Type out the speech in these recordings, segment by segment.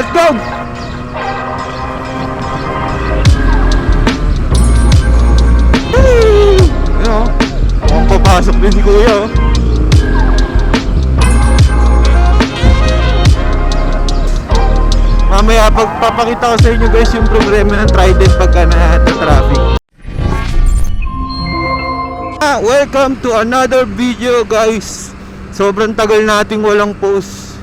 let's go! Ano? Mukhang papasok din si Kuya, oh. Mamaya pagpapakita ko sa inyo guys yung problema ng Trident pagka na-traffic. Welcome to another video guys. Sobrang tagal nating walang post.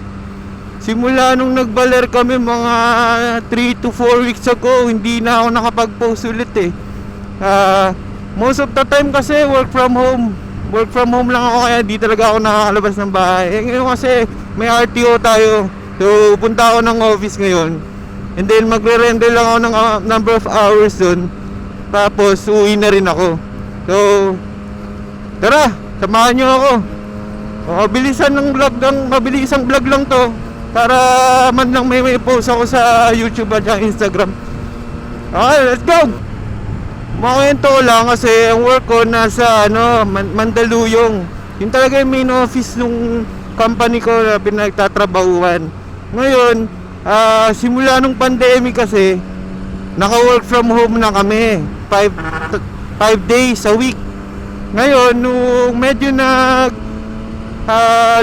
Simula nung nagbaler kami mga 3 to 4 weeks ago, hindi na ako nakapag-post ulit eh. Most of the time kasi work from home. Work from home lang ako, kaya di talaga ako nakakalabas ng bahay. Ngayon kasi may RTO tayo. So punta ako ng office ngayon. And then magre-render lang ako ng number of hours dun. Tapos uwi na rin ako. So tara, samahan nyo ako. Mabilisang vlog lang to. Para man lang may post ako sa YouTube at Instagram. Okay, let's go! Makwento ko lang kasi ang work ko nasa Mandaluyong. Yun talaga yung main office nung company ko na pinagtatrabahuan. Ngayon, simula nung pandemic kasi, naka-work from home na kami. 5 days a week. Ngayon, nung medyo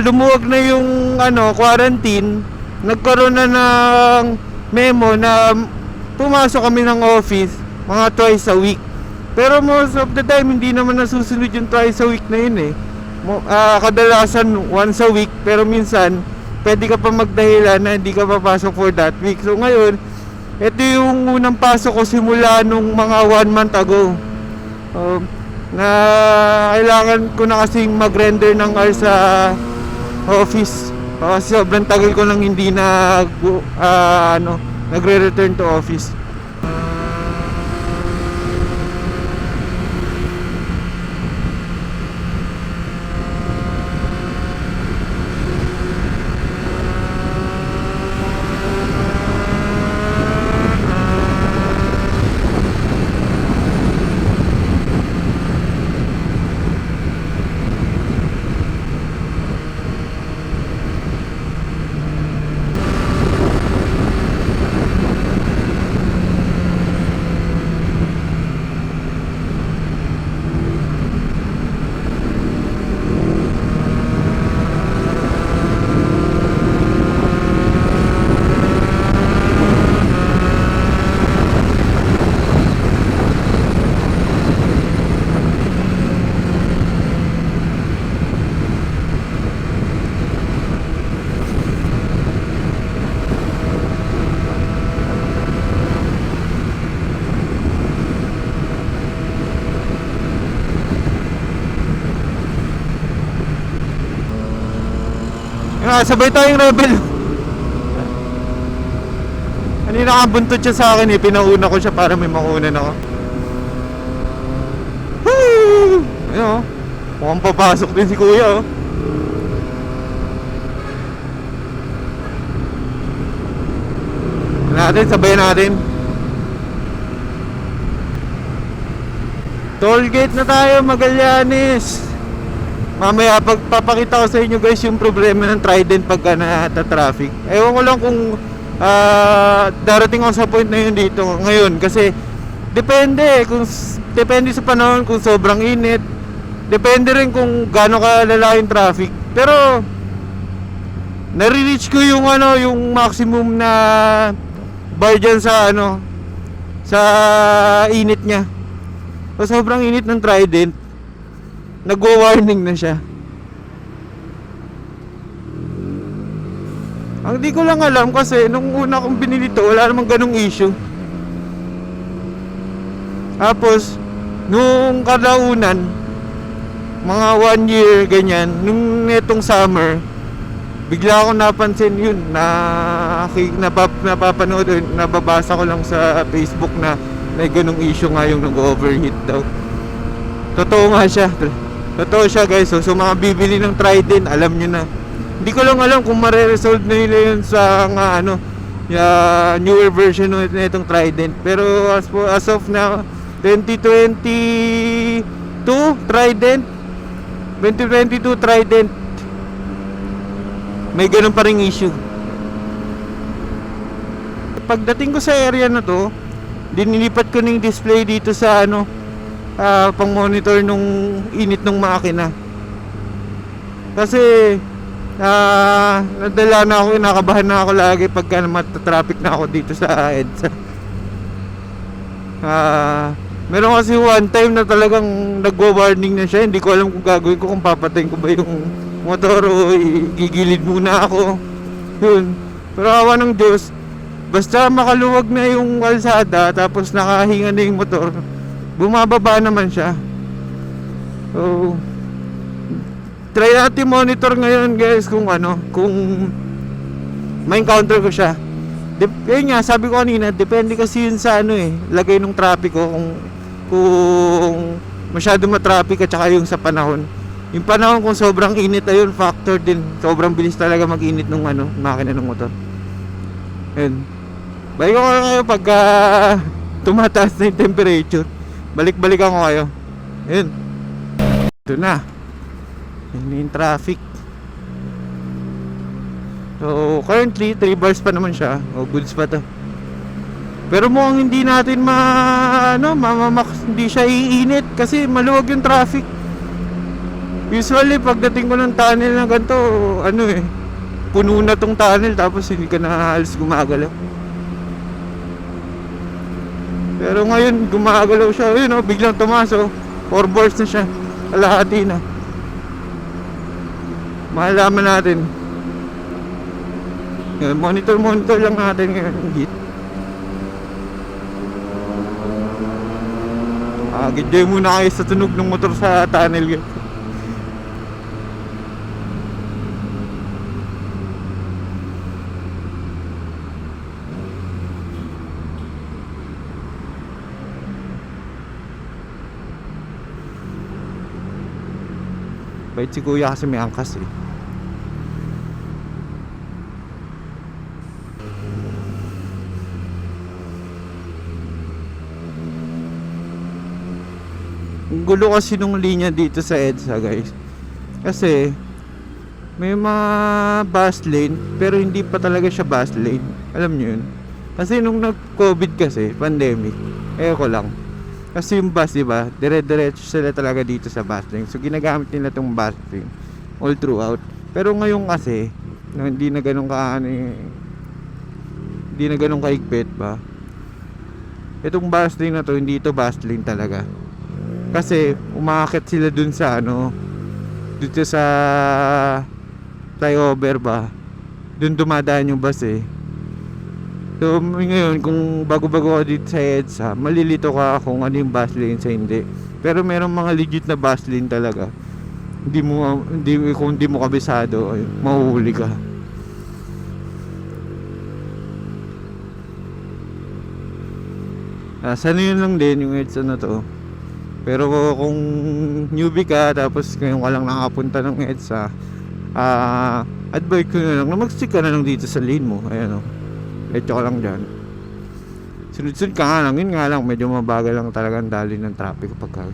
lumuwag na yung quarantine, nagkaroon na ng memo na pumasok kami ng office mga twice a week. Pero most of the time hindi naman nasusunod yung twice a week na yun eh. Kadalasan once a week, pero minsan pwede ka pa magdahilan na hindi ka papasok for that week. So ngayon, ito yung unang pasok ko simula nung mga 1 month ago. Na kailangan ko na kasing mag-render ng hours sa office. Kasi sobrang tagal ko nang hindi nagre-return to office. Sabay tayong rebel. Kanina nakabuntot siya sa akin eh. Pinauna ko siya para may makunan ako. Ayun, mukhang papasok din si Kuya, oh. Sabayan natin. Tollgate na tayo, Magallanes. Mamaya pagpapakita ko sa inyo guys yung problema ng Trident pagka na-traffic. Ewan ko lang kung darating ako sa point na yun dito ngayon. Kasi depende sa panahon kung sobrang init. Depende rin kung gaano kalala yung traffic. Pero nare-reach ko yung maximum na bar dyan sa sa init niya. So sobrang init ng Trident, nagwa-warning na siya. Ang di ko lang alam kasi nung una kong binili to, wala namang ganung issue. Tapos nung kalaunan, mga 1 year ganyan, nung netong summer, bigla akong napansin yun, napapanood, nababasa ko lang sa Facebook na may ganung issue nga yung nag-overheat daw. Totoo nga siya. Totoo siya guys. So mga bibili ng Trident, alam nyo na. Hindi ko lang alam kung mare-resolve na nila yun sa newer version na itong Trident. Pero as of now, 2022 Trident, may ganun pa ring issue. pagdating ko sa area na to, dinilipat ko ng display dito sa pang monitor nung init ng makina. Kasi nadala na ako, nakabahan na ako lagi pagka matatraffic na ako dito sa EDSA. Meron kasi one time na talagang nagwa-warning na siya. Hindi ko alam kung gagawin ko, kung papatayin ko ba yung motor o gigilid muna ako. Yun. Pero awa ng Diyos, basta makaluwag na yung kalsada tapos nakahinga na yung motor, bumababa naman siya. So try natin monitor ngayon guys kung kung may encounter ko siya. Yun nga, sabi ko kanina, depende kasi yun sa lagay ng trapiko, kung masyado matraffic at saka yung sa panahon. Yung panahon kung sobrang init, ayun, factor din. Sobrang bilis talaga mag-init ng makina ng motor. Ayun. Balik ko kayo pagka tumataas na yung temperature. Balik-balikan ko kayo. Ayun. Ito na. Yun yung traffic. So currently 3 bars pa naman siya. Goods pa to. Pero mukhang hindi natin hindi siya iinit kasi maluwag yung traffic. Usually pagdating ko ng tunnel na ganito, puno na tong tunnel tapos hindi ka na halos gumagalaw. Pero ngayon gumagalaw siya. Ayun biglang tumaso. 4 bars na siya. Kalahati na. Malalaman natin. Monitor lang natin ngayon yung git. Gidjay muna kayo sa tunog ng motor sa tunnel. Bait si kuya kasi may angkas eh. Ang gulo kasi nung linya dito sa EDSA guys. Kasi may mga bus lane pero hindi pa talaga siya bus lane. Alam nyo yun? Kasi nung nag-COVID kasi, pandemic, ko lang. Kasi yung bus, diba, dire-diretso sila talaga dito sa bus lane. So ginagamit nila tong bus lane all throughout. Pero ngayon kasi, hindi na ganun kahigpit ba? Itong bus lane na to, hindi ito bus lane talaga. Kasi umaakit sila dun sa dito sa flyover ba, dun dumadaan yung bus eh. So ngayon kung bago-bago ka dito sa EDSA, malilito ka kung ano yung bus lane sa hindi. Pero merong mga legit na bus lane talaga. Kung hindi mo kabisado, mahuhuli ka. Sana yun lang din yung EDSA na to. Pero kung newbie ka tapos ngayon ka lang nakapunta ng EDSA, advise ko na lang na mag-stick ka na lang dito sa lane mo. Ayan Eto ka lang dyan. Sunod-sunod ka nga lang. Yun nga lang, medyo mabagal lang talaga ang dali ng traffic kapag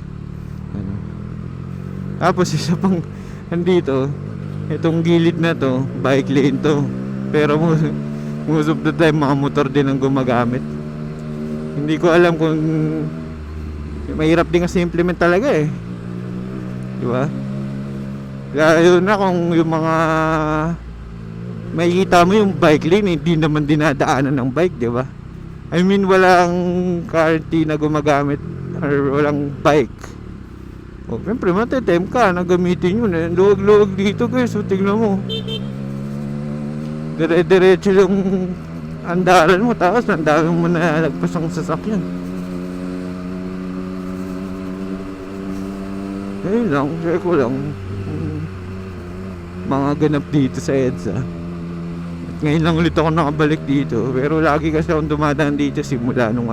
Tapos isa pang andito, itong gilid na to, bike lane to. Pero most of the time mga motor din ang gumagamit. Hindi ko alam kung mahirap din kasi implement talaga eh. Diba? Kaya yun na kung yung mga makikita mo yung bike lane, hindi naman dinadaanan ng bike, diba? I mean, walang currently na gumagamit or walang bike. Siyempre, matitem ka na gamitin yun eh. Luwag-luwag dito guys, so tingnan mo. Dire-diretso yung andaran mo, tapos ang dami mo na lagpasang sasakyan. Ayun lang, share ko lang mga ganap dito sa EDSA. At ngayon lang ulit ako nakabalik dito. Pero lagi kasi akong dumadaan dito simula nung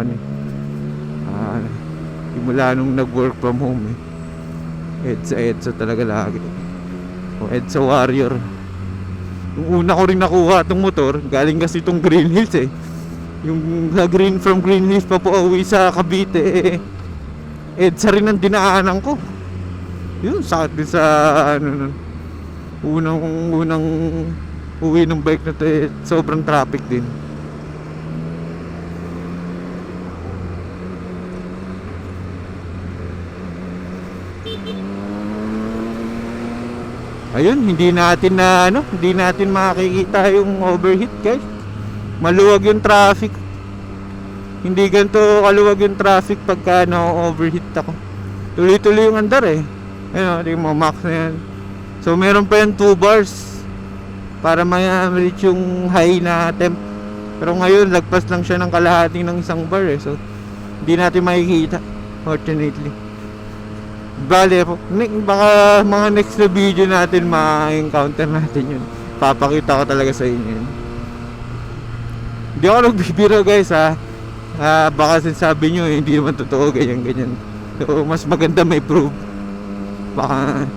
simula nung nag-work from home eh. EDSA talaga lagi. EDSA warrior. Yung una ko rin nakuha itong motor, galing kasi itong Green Hills eh. Yung from Green Hills pa po uwi sa Cavite EDSA rin ang dinaanan ko. Yun, sakit din sa unang uwi ng bike na to eh, sobrang traffic din. Ayun, hindi natin makikita yung overheat, guys. Maluwag yung traffic. Hindi ganito kaluwag yung traffic pagka overheat ako. Tuloy-tuloy yung andar eh. Ayun, di mo max na yan. So meron pa yan 2 bars para ma-reach yung high na temp. Pero ngayon lagpas lang siya ng kalahati ng 1 bar eh. So hindi natin makikita, fortunately. Bale, baka mga next na video natin ma-encounter natin yun. Papakita ko talaga sa inyo yun. Hindi ako nagbibiro guys ha. Baka sinasabi nyo hindi naman totoo ganyan. So mas maganda may proof. Baka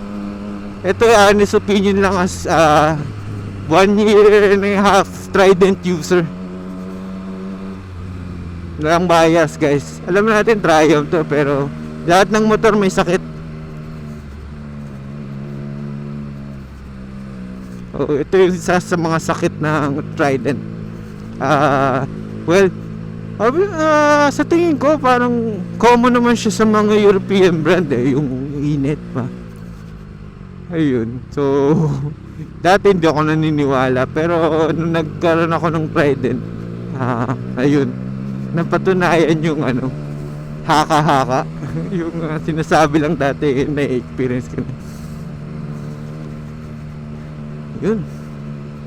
ito honest opinion lang as 1 year and a half Trident user. Walang bias guys. Alam natin Triumph to, pero lahat ng motor may sakit. Ito yung isa sa mga sakit ng Trident. Well, sa tingin ko parang common naman siya sa mga European brand eh, yung init pa. Ayun. So dati hindi ako naniniwala, pero nung nagkaroon ako ng Trident, ayun, napatunayan yung haka-haka. Yung sinasabi lang dati na experience ko na. Yun,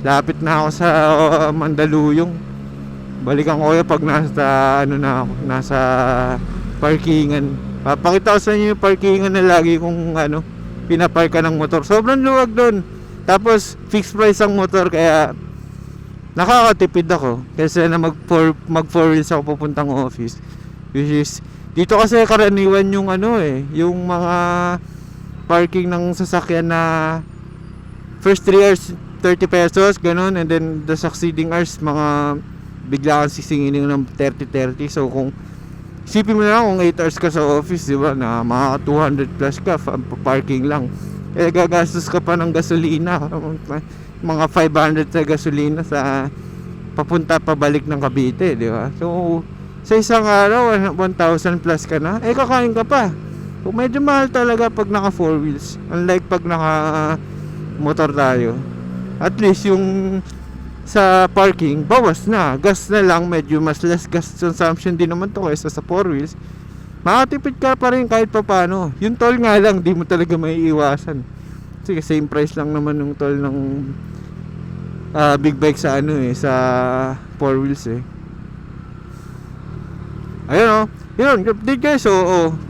lapit na ako sa Mandaluyong. Balikan ko pag nasa parkingan. Papakita ko sa inyo yung parkingan na lagi kong pinaparka ng motor. Sobrang luwag doon. Tapos fixed price ang motor, kaya nakakatipid ako kasi na mag 4 wheels ako pupuntang office. Which is dito kasi karaniwan yung yung mga parking ng sasakyan na first 3 hours 30 pesos ganun, and then the succeeding hours mga bigla kang sisingilin ng 30. So kung isipin mo na lang kung 8 hours ka sa office, di ba, na mga 200 plus ka parking lang, gagastos ka pa ng gasolina, mga 500 sa gasolina sa papunta pabalik ng Cavite, di ba? So sa isang araw 1,000 plus ka na, kakain ka pa. So medyo mahal talaga pag naka 4 wheels, unlike pag naka motor tayo. At least yung sa parking bawas na, gas na lang, medyo mas less gas consumption din naman to kaysa sa 4 wheels. Makatipid ka pa rin kahit pa paano. Yung toll nga lang, di mo talaga may iwasan. Kasi same price lang naman yung toll ng big bike sa sa 4 wheels eh. Ayun yun, update guys.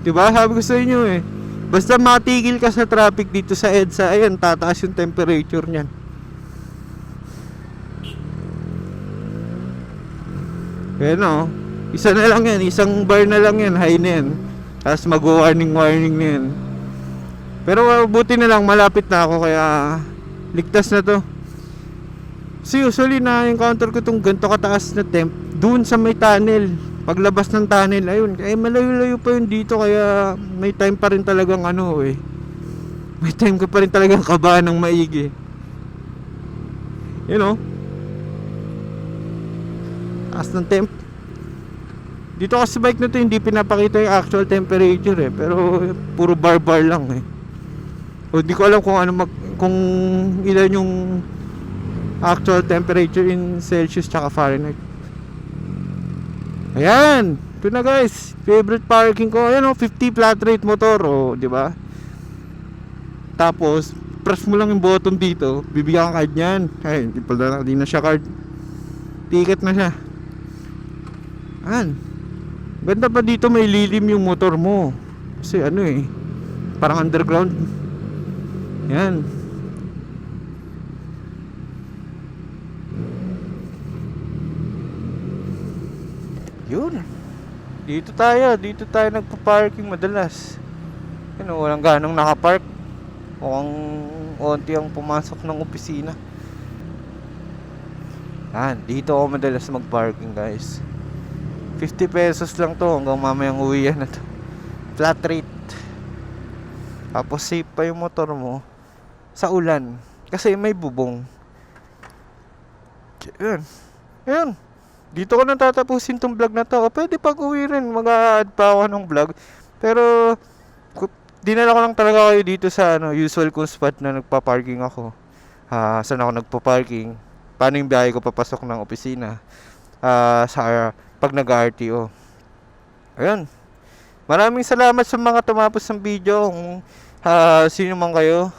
Diba, sabi ko sa inyo eh, basta matigil ka sa traffic dito sa EDSA, ayan, tataas yung temperature niyan. Ayan isa na lang yan, isang bar na lang yan, high na yan. Tapos mag-warning na yan. Pero buti na lang, malapit na ako, kaya ligtas na to. Kasi usually na-encounter ko itong ganito kataas na temp doon sa may tunnel. Paglabas ng tunnel, ayun, malayo-layo pa yun dito, kaya may time pa rin talagang may time ka pa rin talagang kabahan ng maigi. Taas ng temp. Dito kasi bike na to hindi pinapakita yung actual temperature eh, pero puro bar lang eh. O di ko alam kung ilan yung actual temperature in Celsius tsaka Fahrenheit. Ayan, ito na guys, favorite parking ko. Ayan 50 flat rate motor, di ba? Tapos press mo lang yung button dito, bibigyan ka card niyan. Ay, hindi na siya card, ticket na siya. Ganda pa dito, may lilim yung motor mo. Kasi parang underground. Yan. Yun. Dito tayo nagpa-parking madalas. Walang ganong nakapark. Mukhang onti ang pumasok ng opisina. Dito ako madalas mag-parking guys. 50 pesos lang to hanggang mamayang uwian na to. Flat rate. Tapos safe pa yung motor mo sa ulan kasi may bubong. Ayun. Dito ko na tatapusin tong vlog na to. Pwede pag uwi rin mag-add pa ako ng vlog, pero dinala ko lang talaga kayo dito sa usual kong spot na nagpa-parking ako. Saan ako nagpa-parking? Paano yung biyahe ko papasok ng opisina? Sa pag nag-RTO. Ayun. Maraming salamat sa mga tumapos ng video. Kung sino man kayo.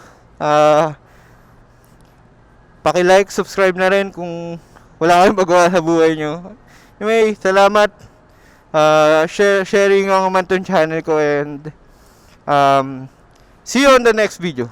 Paki-like, subscribe na rin kung wala kayong magawa sa buhay nyo. Anyway, salamat. Sharing ang man tong channel ko and see you on the next video.